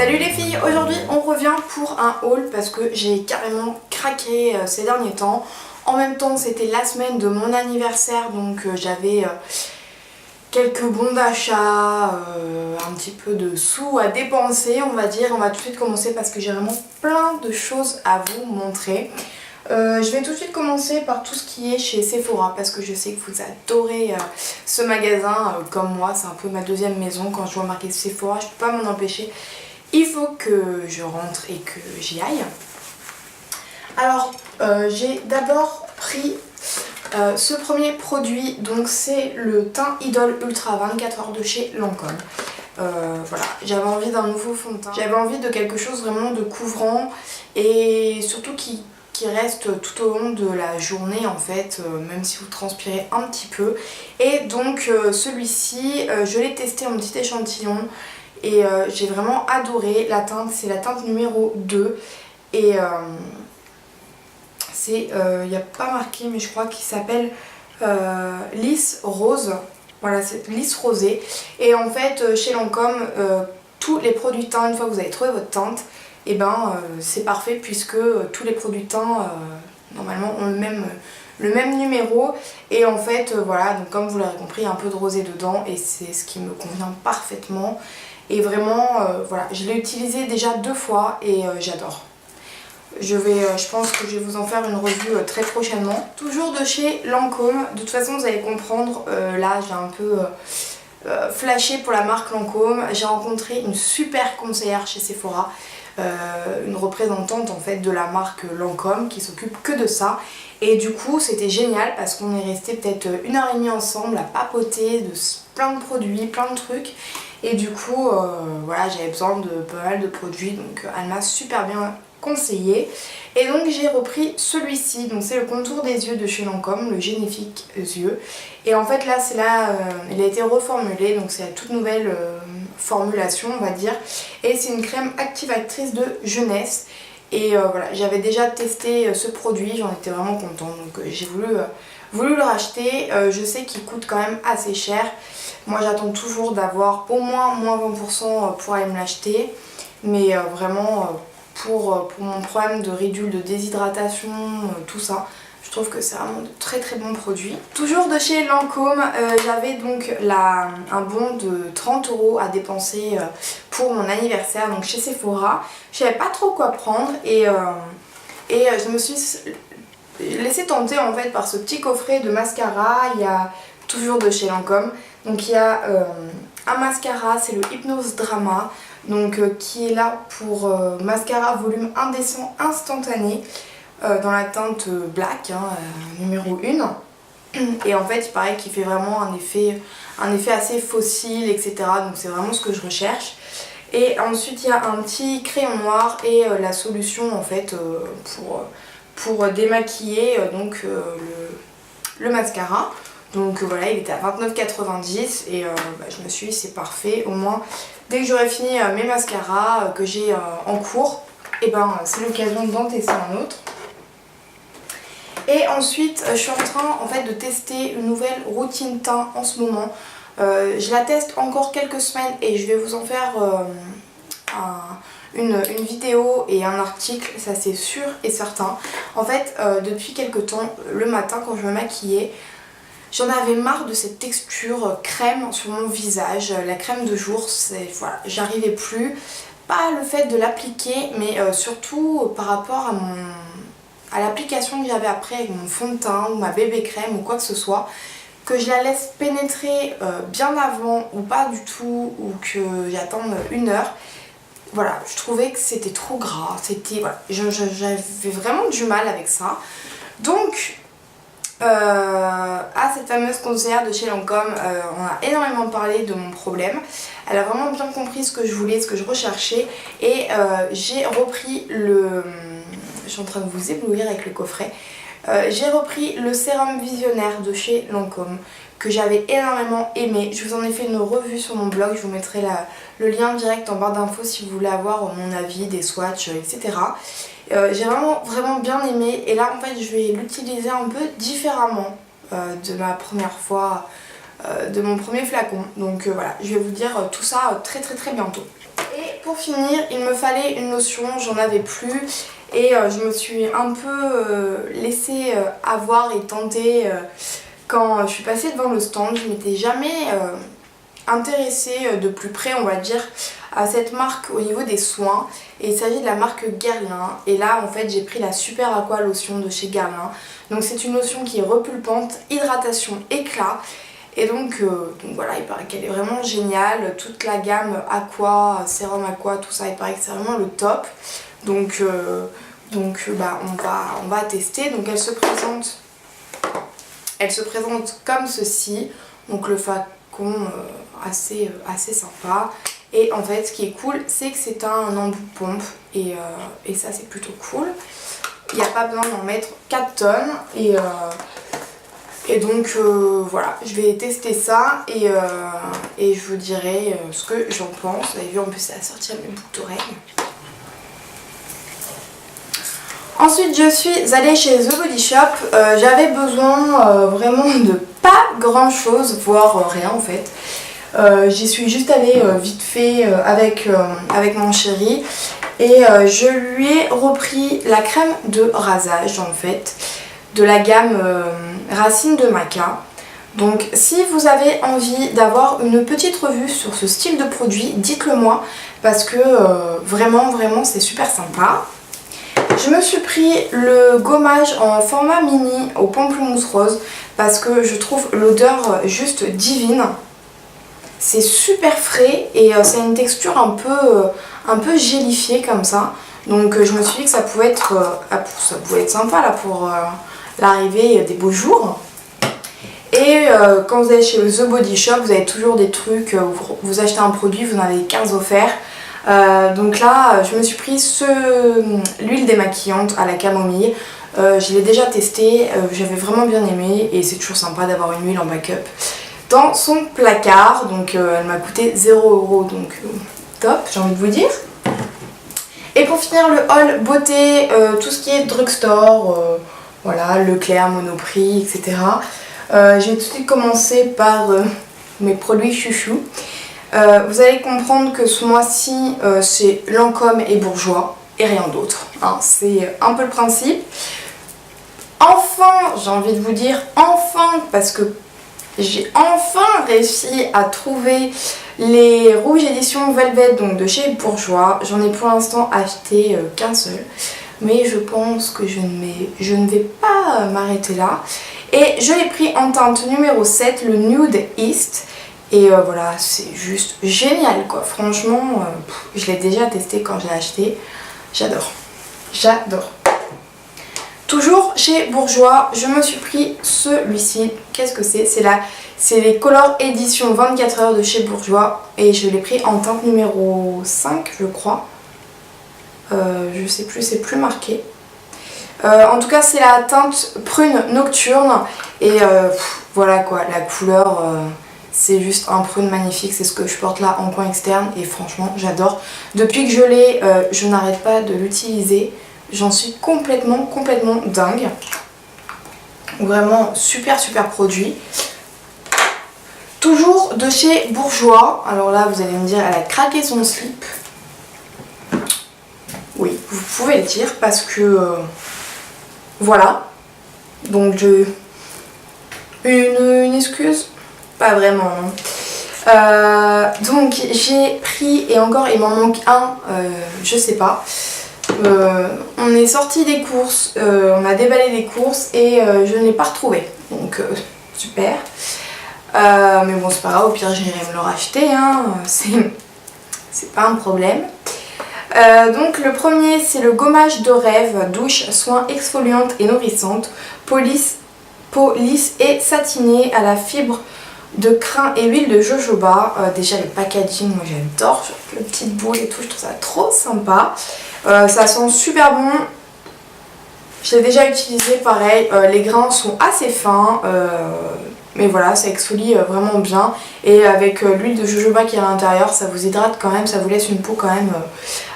Salut les filles, aujourd'hui on revient pour un haul parce que j'ai carrément craqué ces derniers temps. En même temps c'était la semaine de mon anniversaire, donc j'avais quelques bons d'achat, un petit peu de sous à dépenser on va dire. On va tout de suite commencer parce que j'ai vraiment plein de choses à vous montrer. Je vais tout de suite commencer par tout ce qui est chez Sephora parce que je sais que vous adorez ce magasin comme moi. C'est un peu ma deuxième maison. Quand je vois marqué Sephora, je peux pas m'en empêcher. Il faut que je rentre et que j'y aille. Alors j'ai d'abord pris ce premier produit, donc c'est le teint Idol Ultra 24 heures de chez Lancôme. Voilà, j'avais envie d'un nouveau fond de teint, j'avais envie de quelque chose vraiment de couvrant et surtout qui reste tout au long de la journée en fait, même si vous transpirez un petit peu. Et donc celui-ci, je l'ai testé en petit échantillon et j'ai vraiment adoré la teinte. C'est la teinte numéro 2 et c'est, il n'y a pas marqué mais je crois qu'il s'appelle Lisse Rose. Voilà, c'est Lisse Rosée. Et en fait chez Lancôme, tous les produits teint, une fois que vous avez trouvé votre teinte, et ben c'est parfait puisque tous les produits teints normalement ont le même numéro. Et en fait voilà, donc comme vous l'avez compris, il y a un peu de rosé dedans et c'est ce qui me convient parfaitement. Et vraiment voilà, je l'ai utilisé déjà 2 fois et j'adore. Je pense que je vais vous en faire une revue très prochainement. Toujours de chez Lancôme, de toute façon vous allez comprendre, là j'ai un peu flashé pour la marque Lancôme. J'ai rencontré une super conseillère chez Sephora, une représentante en fait de la marque Lancôme qui s'occupe que de ça. Et du coup c'était génial parce qu'on est resté peut-être 1h30 ensemble à papoter de plein de produits, plein de trucs. Et du coup voilà, j'avais besoin de pas mal de produits, donc elle m'a super bien conseillé. Et donc j'ai repris celui-ci, donc c'est le contour des yeux de chez Lancôme, le Génifique yeux. Et en fait là c'est là, il a été reformulé, donc c'est la toute nouvelle formulation on va dire. Et c'est une crème activatrice de jeunesse. Et voilà, j'avais déjà testé ce produit, j'en étais vraiment contente, donc j'ai voulu le racheter. Je sais qu'il coûte quand même assez cher. Moi j'attends toujours d'avoir au moins 20% pour aller me l'acheter. Mais vraiment pour mon problème de ridule, de déshydratation, tout ça, je trouve que c'est vraiment de très très bons produits. Toujours de chez Lancôme, j'avais donc un bon de 30 € à dépenser pour mon anniversaire, donc chez Sephora. Je savais pas trop quoi prendre et je me suis laissée tenter en fait par ce petit coffret de mascara. Il y a toujours de chez Lancôme, donc il y a un mascara, c'est le Hypnose Drama, donc qui est là pour mascara volume indécent instantané dans la teinte black, hein, numéro 1. Et en fait il paraît qu'il fait vraiment un effet assez fossile, etc. Donc c'est vraiment ce que je recherche. Et ensuite il y a un petit crayon noir et la solution en fait pour démaquiller donc le mascara. Donc voilà, il était à 29,90 et je me suis dit c'est parfait, au moins dès que j'aurai fini mes mascaras que j'ai en cours, et c'est l'occasion d'en tester un autre. Et ensuite je suis en train en fait de tester une nouvelle routine teint en ce moment. Je la teste encore quelques semaines et je vais vous en faire une vidéo et un article, ça c'est sûr et certain. En fait depuis quelques temps, le matin quand je me maquillais, j'en avais marre de cette texture crème sur mon visage. La crème de jour, voilà, j'arrivais plus. Pas le fait de l'appliquer, mais surtout par rapport à l'application que j'avais après avec mon fond de teint ou ma bébé crème ou quoi que ce soit, que je la laisse pénétrer bien avant ou pas du tout, ou que j'attende 1 heure. Voilà, je trouvais que c'était trop gras. Voilà, j'avais vraiment du mal avec ça. Donc à cette fameuse conseillère de chez Lancôme, on a énormément parlé de mon problème. Elle a vraiment bien compris ce que je voulais, ce que je recherchais. Et j'ai repris je suis en train de vous éblouir avec le coffret. J'ai repris le sérum visionnaire de chez Lancôme que j'avais énormément aimé. Je vous en ai fait une revue sur mon blog, je vous mettrai le lien direct en barre d'infos si vous voulez avoir mon avis, des swatchs, etc. J'ai vraiment bien aimé et là en fait je vais l'utiliser un peu différemment de ma première fois, de mon premier flacon. Donc voilà, je vais vous dire tout ça très bientôt. Et pour finir, il me fallait une lotion, j'en avais plus. Et je me suis un peu laissée avoir et tenter quand je suis passée devant le stand. Je m'étais jamais intéressée de plus près, on va dire, à cette marque au niveau des soins. Et il s'agit de la marque Guerlain. Et là, en fait, j'ai pris la Super Aqua Lotion de chez Guerlain. Donc c'est une lotion qui est repulpante, hydratation, éclat. Et donc voilà, il paraît qu'elle est vraiment géniale. Toute la gamme Aqua, Sérum Aqua, tout ça, il paraît que c'est vraiment le top. Donc bah, on va tester. Donc elle se présente comme ceci. Donc le flacon assez sympa. Et en fait ce qui est cool, c'est que c'est un embout pompe. Et ça c'est plutôt cool. Il n'y a pas besoin d'en mettre 4 tonnes. Et donc voilà, je vais tester ça et je vous dirai ce que j'en pense. Vous avez vu, en plus ça a sorti mes boucles d'oreilles. Ensuite je suis allée chez The Body Shop. J'avais besoin vraiment de pas grand chose, voire rien en fait. J'y suis juste allée vite fait avec mon chéri. Et je lui ai repris la crème de rasage en fait, de la gamme Racine de Maca. Donc si vous avez envie d'avoir une petite revue sur ce style de produit, dites-le moi parce que vraiment c'est super sympa. Je me suis pris le gommage en format mini au pamplemousse rose parce que je trouve l'odeur juste divine. C'est super frais et ça a une texture un peu gélifiée comme ça. Donc je me suis dit que ça pouvait être sympa là pour l'arrivée des beaux jours. Et quand vous allez chez The Body Shop, vous avez toujours des trucs, vous achetez un produit, vous en avez 15 offerts. Donc là, je me suis pris l'huile démaquillante à la camomille. Je l'ai déjà testé, j'avais vraiment bien aimé et c'est toujours sympa d'avoir une huile en backup dans son placard. Donc elle m'a coûté 0 €, donc top, j'ai envie de vous dire. Et pour finir le haul beauté, tout ce qui est drugstore, voilà, Leclerc, Monoprix, etc. J'ai tout de suite commencé par mes produits chouchou. Vous allez comprendre que ce mois-ci c'est Lancôme et Bourjois et rien d'autre, hein. C'est un peu le principe. Enfin, j'ai envie de vous dire enfin, parce que j'ai enfin réussi à trouver les rouges édition Velvet, donc de chez Bourjois. J'en ai pour l'instant acheté qu'un seul, mais je pense que je ne vais pas m'arrêter là. Et je l'ai pris en teinte numéro 7, le Nude East. Et voilà, c'est juste génial quoi. Franchement, je l'ai déjà testé quand je l'ai acheté. J'adore. J'adore. Toujours chez Bourjois, je me suis pris celui-ci. Qu'est-ce que c'est? C'est les Color Edition 24 heures de chez Bourjois. Et je l'ai pris en teinte numéro 5, je crois. Je sais plus, c'est plus marqué. En tout cas, c'est la teinte prune nocturne. Et voilà quoi, la couleur, c'est juste un prune magnifique. C'est ce que je porte là en coin externe. Et franchement, j'adore. Depuis que je l'ai, je n'arrête pas de l'utiliser. J'en suis complètement dingue. Vraiment super produit. Toujours de chez Bourjois. Alors là, vous allez me dire, elle a craqué son slip. Oui, vous pouvez le dire parce que voilà. Donc une excuse, pas vraiment. Donc j'ai pris, et encore il m'en manque un, je sais pas. On est sorti des courses, on a déballé des courses et je ne l'ai pas retrouvé. Donc super. Mais bon, c'est pas grave, au pire j'irai me le racheter, hein. C'est pas un problème. Donc le premier, c'est le gommage de rêve, douche, soins exfoliante et nourrissante, peau lisse et satinée à la fibre de crin et huile de jojoba. Déjà le packaging, moi j'adore, le petit boule et tout, je trouve ça trop sympa. Ça sent super bon. Je l'ai déjà utilisé, pareil, les grains sont assez fins, mais voilà, ça exfolie vraiment bien. Et avec l'huile de jojoba qui est à l'intérieur, ça vous hydrate quand même, ça vous laisse une peau quand même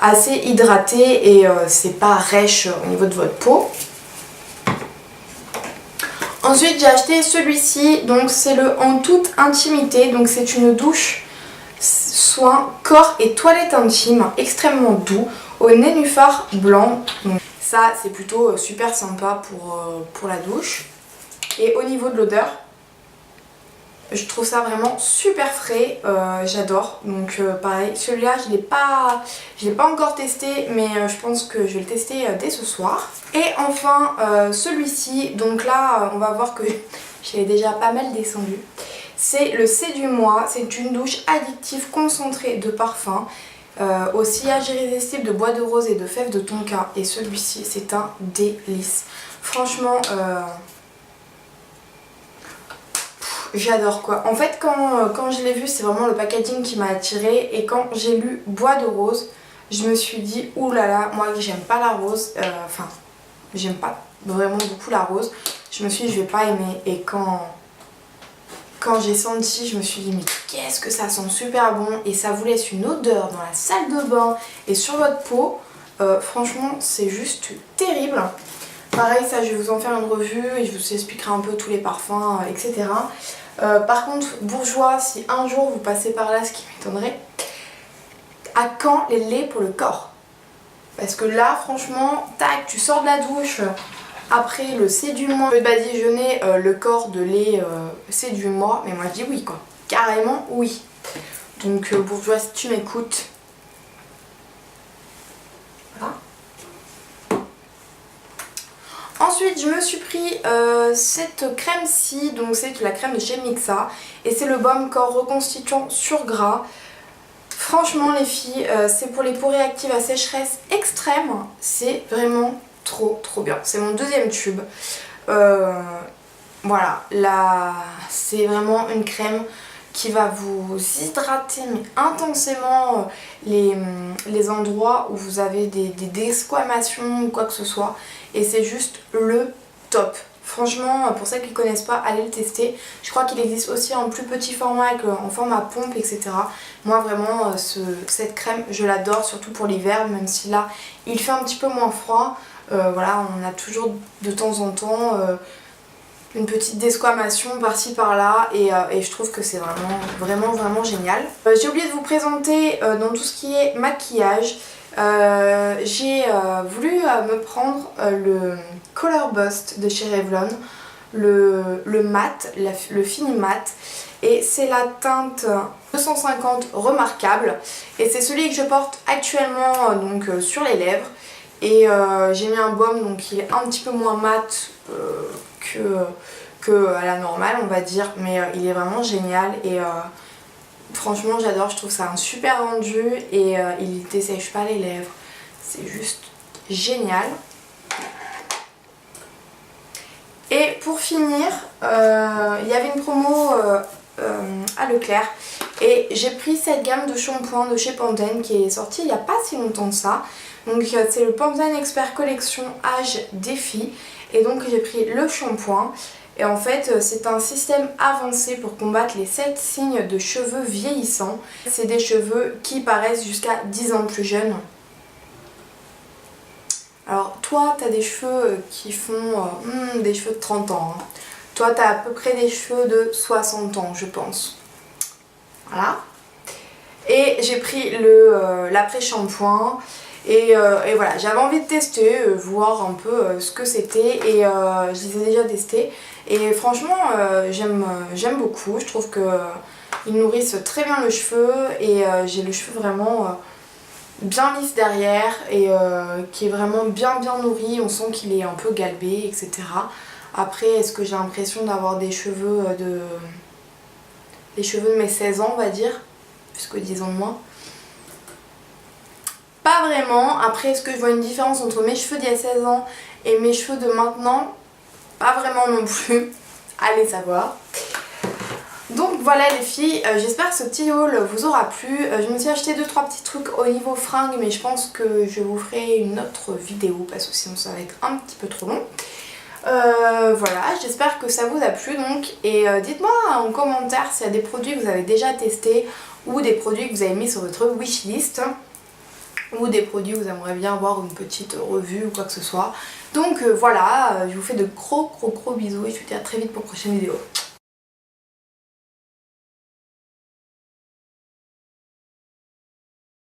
assez hydratée et c'est pas rêche au niveau de votre peau. Ensuite j'ai acheté celui-ci, donc c'est le En toute intimité, donc c'est une douche soin corps et toilette intime, extrêmement doux, au nénuphar blanc. Donc, ça c'est plutôt super sympa pour la douche. Et au niveau de l'odeur, je trouve ça vraiment super frais, j'adore. Donc pareil, celui-là je l'ai pas encore testé, mais je pense que je vais le tester dès ce soir. Et enfin celui-ci, donc là on va voir que je l'ai déjà pas mal descendu. C'est le Séduis-moi, c'est une douche addictive concentrée de parfum au sillage irrésistible de bois de rose et de fèves de tonka. Et celui-ci c'est un délice. Franchement... j'adore quoi. En fait quand je l'ai vu, c'est vraiment le packaging qui m'a attirée. Et quand j'ai lu bois de rose, je me suis dit oulala, moi j'aime pas la rose, enfin j'aime pas vraiment beaucoup la rose. Je me suis dit je vais pas aimer. Et quand j'ai senti, je me suis dit mais qu'est-ce que ça sent super bon. Et ça vous laisse une odeur dans la salle de bain et sur votre peau. Franchement c'est juste terrible. Pareil, ça je vais vous en faire une revue et je vous expliquerai un peu tous les parfums, etc. Par contre, Bourjois, si un jour vous passez par là, ce qui m'étonnerait, à quand les laits pour le corps? Parce que là, franchement, tac, tu sors de la douche, après le Séduis-moi, le badigeonner, le corps de lait Séduis-moi, mais moi je dis oui quoi, carrément oui. Donc Bourjois, si tu m'écoutes, voilà. Ensuite je me suis pris cette crème-ci, donc c'est la crème de chez Mixa et c'est le baume corps reconstituant sur gras. Franchement les filles, c'est pour les peaux réactives à sécheresse extrême, c'est vraiment trop bien. C'est mon deuxième tube. Voilà, là c'est vraiment une crème qui va vous hydrater mais intensément les endroits où vous avez des desquamations ou quoi que ce soit. Et c'est juste le top. Franchement, pour celles qui ne connaissent pas, allez le tester. Je crois qu'il existe aussi en plus petit format, en format pompe, etc. Moi vraiment, cette crème, je l'adore, surtout pour l'hiver, même si là, il fait un petit peu moins froid. Voilà, on a toujours de temps en temps une petite desquamation par-ci par-là et je trouve que c'est vraiment génial. J'ai oublié de vous présenter dans tout ce qui est maquillage. J'ai voulu me prendre le Color Bust de chez Revlon, le mat, le fini mat, et c'est la teinte 250 remarquable et c'est celui que je porte actuellement donc sur les lèvres. Et j'ai mis un baume donc il est un petit peu moins mat que à la normale on va dire, mais il est vraiment génial et franchement j'adore, je trouve ça un super rendu et il ne dessèche pas les lèvres, c'est juste génial. Et pour finir, il y avait une promo à Leclerc et j'ai pris cette gamme de shampoings de chez Pantene qui est sortie il n'y a pas si longtemps que ça. Donc c'est le Pantene Expert Collection Âge Défi et donc j'ai pris le shampoing. Et en fait c'est un système avancé pour combattre les 7 signes de cheveux vieillissants. C'est des cheveux qui paraissent jusqu'à 10 ans plus jeunes. Alors toi t'as des cheveux qui font des cheveux de 30 ans. Hein. Toi t'as à peu près des cheveux de 60 ans je pense. Voilà. Et j'ai pris l'après-shampoing. Et voilà, j'avais envie de tester, voir un peu ce que c'était et je les ai déjà testés et franchement j'aime beaucoup, je trouve qu'ils nourrissent très bien le cheveu et j'ai le cheveu vraiment bien lisse derrière et qui est vraiment bien nourri, on sent qu'il est un peu galbé etc. Après est-ce que j'ai l'impression d'avoir des cheveux de mes 16 ans on va dire, puisque 10 ans de moins. Pas vraiment. Après est-ce que je vois une différence entre mes cheveux d'il y a 16 ans et mes cheveux de maintenant? Pas vraiment non plus. Allez savoir. Donc voilà les filles, j'espère que ce petit haul vous aura plu. Je me suis acheté 2-3 petits trucs au niveau fringues mais je pense que je vous ferai une autre vidéo parce que sinon ça va être un petit peu trop long. Voilà, j'espère que ça vous a plu donc et dites-moi en commentaire s'il y a des produits que vous avez déjà testés ou des produits que vous avez mis sur votre wishlist. Ou des produits où vous aimeriez bien avoir une petite revue ou quoi que ce soit. Donc voilà, je vous fais de gros bisous et je vous dis à très vite pour une prochaine vidéo.